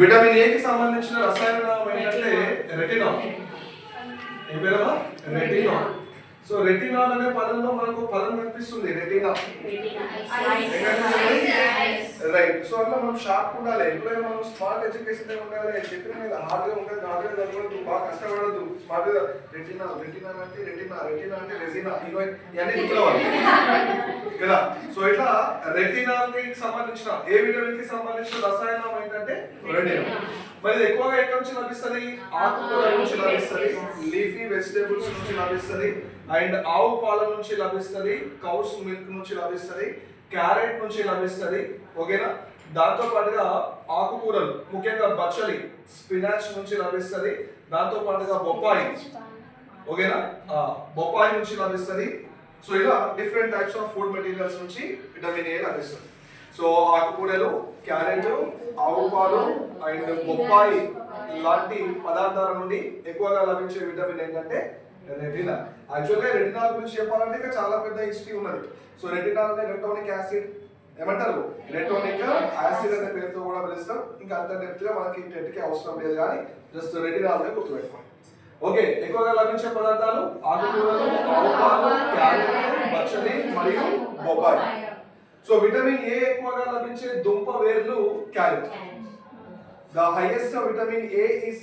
Vitamin A కి సంబంధించిన రసాయన నామం ఏంటంటే రెటినాల్. ఏం పేరమ్మా? రెటినాల్. సో రెటినాల్ అనే పదంలో మనకు పదం కనిపిస్తుంది, రెటినా. రైట్. సో అట్లా మనం షార్ప్ ఉండాలి, ఎప్పుడైనా మనం స్మార్ట్ ఎడ్యుకేషన్ ఉండాలి. చెప్పిన మీద హార్డ్గా ఉంటుంది, హార్డ్గా చదవద్దు, బాగా కష్టపడద్దు. స్మార్ట్ గా రెటినా, రెటినా అంటే రెటినా, రెటినా అంటే రెజినా, ఇవన్నీ గుర్తురావాలి కదా. సో ఇట్లా రెటినాల్ కి సంబంధించిన ఏ విటమిన్ కి సంబంధించిన రసాయనం ఏంటంటే రెటినా. మరి ఇది ఎక్కువగా ఎక్కడి నుంచి లభిస్తుంది? ఆకుకూరల నుంచి లభిస్తుంది, లీఫీ వెజిటేబుల్స్ నుంచి లభిస్తుంది, అండ్ ఆవు పాల నుంచి లభిస్తుంది, కౌస్ మిల్క్ నుంచి లభిస్తుంది, క్యారెట్ నుంచి లభిస్తుంది. ఓకేనా? దాంతో పాటుగా ఆకుకూరలు ముఖ్యంగా బచ్చలి, స్పినాచ్ నుంచి లభిస్తుంది. దాంతో పాటుగా బొప్పాయి, ఓకేనా, బొప్పాయి నుంచి లభిస్తుంది. సో ఇలా different types of food materials నుంచి విటమిన్ ఏ లభిస్తుంది. సో ఆకుకూరలు, క్యారెట్, ఆవు పాలు అండ్ బొప్పాయి లాంటి పదార్థాల నుండి ఎక్కువగా లభించే విటమిన్ ఏంటంటే రెటినా. యాక్చువల్గా రెటినాల్ గురించి చెప్పాలంటే ఇంకా చాలా పెద్ద హిస్టరీ ఉన్నది. సో రెటినాల్ ని రెటోనిక్ యాసిడ్ ఏమంటారు? రెటోనిక్ యాసిడ్ అనే పేరుతో కూడా పిలుస్తాం. ఇంకా అంత డెప్త్ గా మనకి టెట్కి అవసరం లేదు, కానీ జస్ట్ రెటినాల్ ని గుర్తుపెట్టుకోండి. ఓకే, ఎక్కువగా లభించే పదార్థాలు ఆకుకూరలు, ఆవు పాలు, క్యారెట్, బచ్చలి మరియు బొప్పాయి. సో విటమిన్ ఏ ఎక్కువగా లభించే దుంప వేర్లు carrot. The highest vitamin A is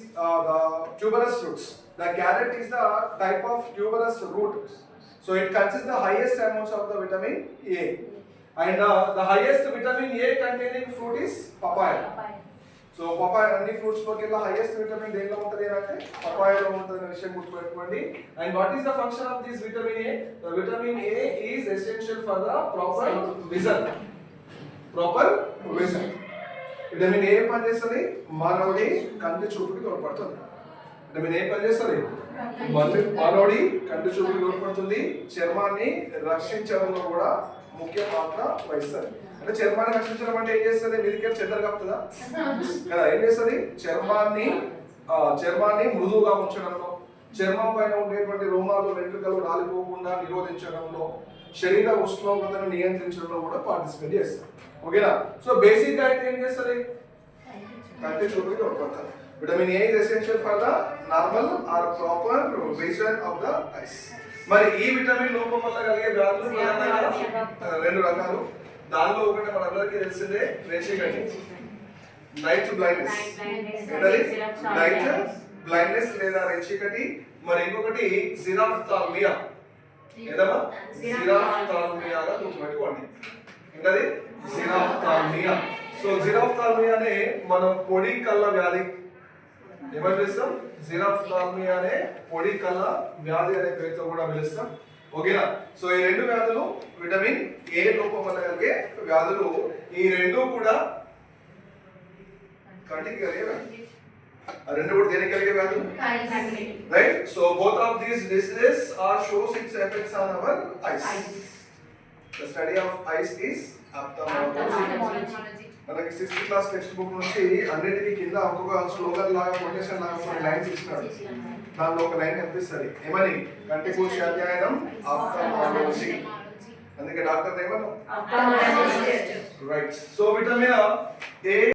the tuberous roots. The carrot is the type of tuberous root. So it consists the highest amounts of the vitamin A. And the highest vitamin A containing fruit is papaya. So papaya అన్ని fruits లోకి వెళ్ళి highest vitamin దేనిలో ఉంటుంది అంటే పపాయాలో ఉంటుంది అనే విషయం గుర్తుపెట్టుకోండి. And what is the function of this vitamin A? The vitamin A is essential for the proper vision. Proper vision. Vitamin A పనిచేస్తుంది? మానవుడి కంటి చూపుకి తోడ్పడుతుంది. విటమిన్ ఏ పనిచేస్తుంది? మానవుడి కంటి చూపుకి తోడ్పడుతుంది. చర్మాన్ని రక్షించడంలో కూడా ముఖ్య పాత్ర వహిస్తుంది. అంటే చర్మాన్ని రక్షించడం అంటే ఏం చేస్తుంది? మీదికి చెద్దరు కప్పుతుందా కదా? ఏం చేస్తుంది? చర్మాన్ని మృదువుగా ఉంచడంలో, చర్మం పైన ఉండేటువంటి రోమాలు, వెంట్రుకలు రాలిపోకుండా నిరోధించడంలో, శరీర ఉష్ణోగ్రతను నియంత్రించడంలో కూడా పార్టిసిపేట్ చేస్తారు. ఓకేనా? సో బేసిక్ గా అయితే ఏం చేస్తుంది? కంటి చూపుకి తోడ్పడుతుంది. Vitamin A is essential for the normal or proper vision of the ice. మరి ఈ విటమిన్ లోపం వల్ల కలిగే వ్యాధులు ప్రధానంగా రెండు రకాలు. దానిలో ఒకటి మనందరికీ తెలిసిందే రేషికటి, నైట్ బ్లైండ్నెస్. ఏంటది? నైట్ బ్లైండ్నెస్ లేదా రేషికటి. మరి ఇంకొకటి జిరాఫ్థాల్మియా. ఏదమ్మా? జిరాఫ్థాల్మియాగా గుర్తుపెట్టుకోండి. ఏంటది? జిరాఫ్థాల్మియా. సో జిరాఫ్థాల్మియా అనే మనం పొడి కళ్ళ వ్యాధి ఏమని పిలుస్తాం? జిరాఫ్థాల్మియా అనే పొడి కళ్ళ వ్యాధి అనే పేరుతో కూడా పిలుస్తాం. ఓకేనా? సో ఈ రెండు వ్యాధులు విటమిన్ ఏ లోపం వల్ల కలిగే వ్యాధులు. ఈ రెండు కూడా కంటికి కలిగే వ్యాధులు. ఆ రెండు కూడా దేనికి కలిగే వ్యాధులు? Right. So both of these diseases are shows its effects on our eyes. The study of eyes is ophthalmology. మనకి 6th క్లాస్ టెక్స్ట్ బుక్ నుంచి అన్నిటికీ కింద ఒక్కొక్క స్లోగన్ లాగా, కొటేషన్ లాగా కొన్ని లైన్స్ ఇచ్చినాడు. దానిలో ఒక లైన్ కనిపిస్తుంది ఏమని? కంటి కూర్చి అధ్యయనం ఆప్థాల్మాలజీ. అందుకే డాక్టర్ ఏమన్నా రైట్. So vitamin A